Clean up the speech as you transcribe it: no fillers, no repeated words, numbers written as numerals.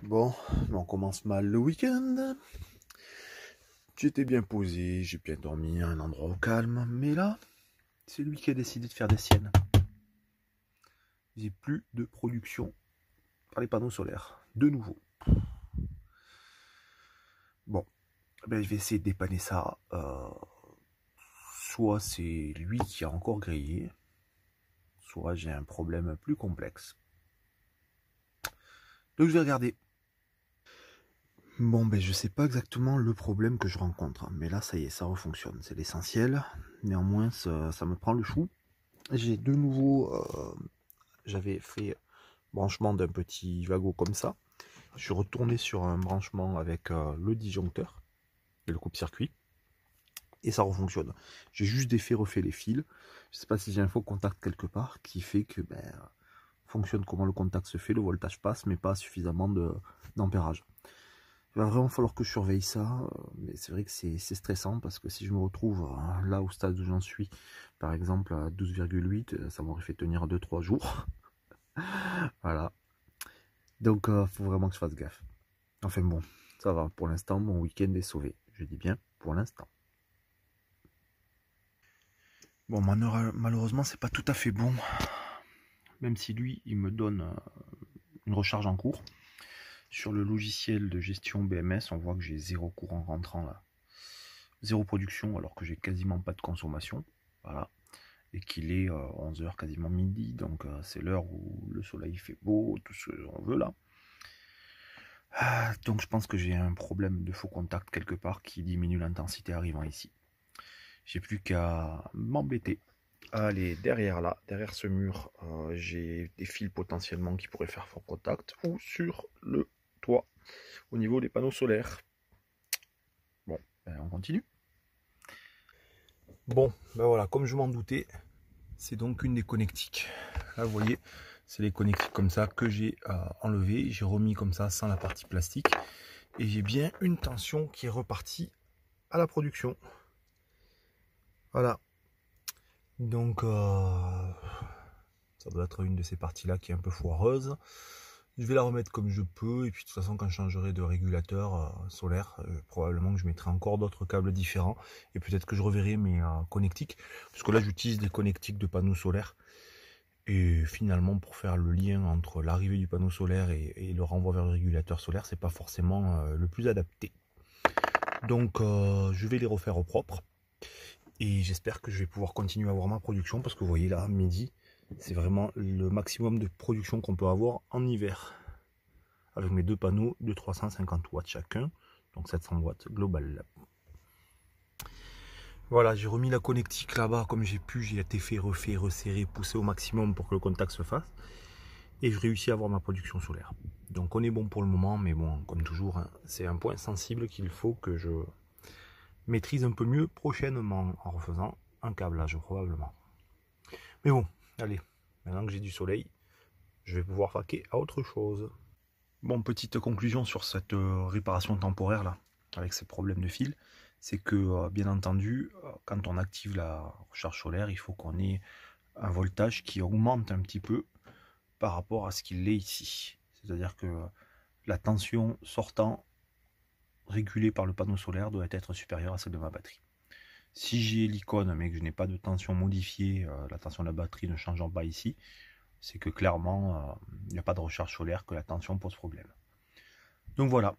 Bon, on commence mal le week-end. J'étais bien posé, j'ai bien dormi à un endroit au calme, mais là, c'est lui qui a décidé de faire des siennes. J'ai plus de production par les panneaux solaires, de nouveau. Bon, ben, je vais essayer de dépanner ça. Soit c'est lui qui a encore grillé, soit j'ai un problème plus complexe. Donc je vais regarder. Bon, ben je sais pas exactement le problème que je rencontre, hein, mais là ça y est, ça refonctionne, c'est l'essentiel. Néanmoins, ça me prend le chou. J'ai de nouveau, j'avais fait branchement d'un petit wagon comme ça. Je suis retourné sur un branchement avec le disjoncteur et le coupe-circuit. Et ça refonctionne. J'ai juste refait les fils. Je sais pas si j'ai un faux contact quelque part qui fait que fonctionne comment le contact se fait, le voltage passe, mais pas suffisamment d'ampérage. Il va vraiment falloir que je surveille ça, mais c'est vrai que c'est stressant parce que si je me retrouve là au stade où j'en suis, par exemple à 12,8, ça m'aurait fait tenir 2-3 jours. Voilà. Donc faut vraiment que je fasse gaffe. Enfin bon, ça va, pour l'instant mon week-end est sauvé. Je dis bien pour l'instant. Bon, malheureusement c'est pas tout à fait bon. Même si lui il me donne une recharge en cours. Sur le logiciel de gestion BMS, on voit que j'ai 0 courant rentrant là. 0 production alors que j'ai quasiment pas de consommation. Voilà. Et qu'il est 11h, quasiment midi. Donc c'est l'heure où le soleil fait beau, tout ce qu'on veut là. Donc je pense que j'ai un problème de faux contact quelque part qui diminue l'intensité arrivant ici. J'ai plus qu'à m'embêter. Allez, derrière là, derrière ce mur, j'ai des fils potentiellement qui pourraient faire faux contact ou sur le toit au niveau des panneaux solaires. Bon, on continue. Bon, ben voilà, comme je m'en doutais, c'est donc une des connectiques. Là, vous voyez, c'est les connectiques comme ça que j'ai enlevé. J'ai remis comme ça sans la partie plastique. Et j'ai bien une tension qui est repartie à la production. Voilà. Donc, ça doit être une de ces parties-là qui est un peu foireuse. Je vais la remettre comme je peux. Et puis, de toute façon, quand je changerai de régulateur solaire, probablement que je mettrai encore d'autres câbles différents. Et peut-être que je reverrai mes connectiques. Parce que là, j'utilise des connectiques de panneaux solaires. Et finalement, pour faire le lien entre l'arrivée du panneau solaire et le renvoi vers le régulateur solaire, c'est pas forcément le plus adapté. Donc, je vais les refaire au propre. Et j'espère que je vais pouvoir continuer à avoir ma production parce que vous voyez là, midi, c'est vraiment le maximum de production qu'on peut avoir en hiver. Avec mes deux panneaux de 350 watts chacun, donc 700 watts global. Voilà, j'ai remis la connectique là-bas comme j'ai pu, j'ai été fait, refait, resserré, poussé au maximum pour que le contact se fasse. Et je réussis à avoir ma production solaire. Donc on est bon pour le moment, mais bon, comme toujours, hein, c'est un point sensible qu'il faut que je maîtrise un peu mieux prochainement en refaisant un câblage probablement. Mais bon, allez, maintenant que j'ai du soleil, je vais pouvoir vaquer à autre chose. Bon, petite conclusion sur cette réparation temporaire là, avec ces problèmes de fil, c'est que bien entendu, quand on active la recharge solaire, il faut qu'on ait un voltage qui augmente un petit peu par rapport à ce qu'il est ici. C'est-à-dire que la tension sortant régulée par le panneau solaire doit être supérieure à celle de ma batterie. Si j'ai l'icône mais que je n'ai pas de tension modifiée, la tension de la batterie ne changeant pas ici, c'est que clairement il n'y a pas de recharge solaire, que la tension pose problème. Donc voilà,